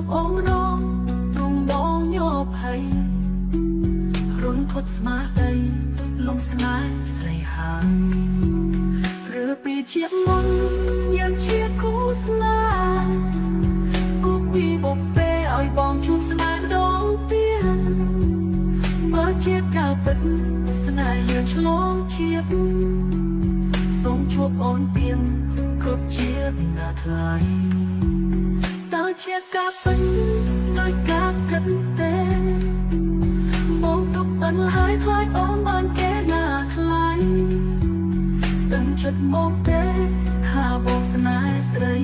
บអូនរងទ្រង់បងញប់ហើយរុនខុតស្មារតីលំស្នេហ៍ស្រីហើយឬពីជាមុនយើងជាគូស្នេហ៍គូពីបុព្វេឲ្យបងជួបស្នេហ៍ដងទៀតបើជាការពិតស្នេហ៍យើងឆ្លងជាតិសូមជួបអូនទៀតគ្រប់ជាតិណាថ្លៃតើជាការពិតដោយការគិតទេបងទុកអិនហើយខ្លាចអូនបានគេណាថ្លៃដឹងចិត្តមកទេថាបងស្នេហ៍ស្រី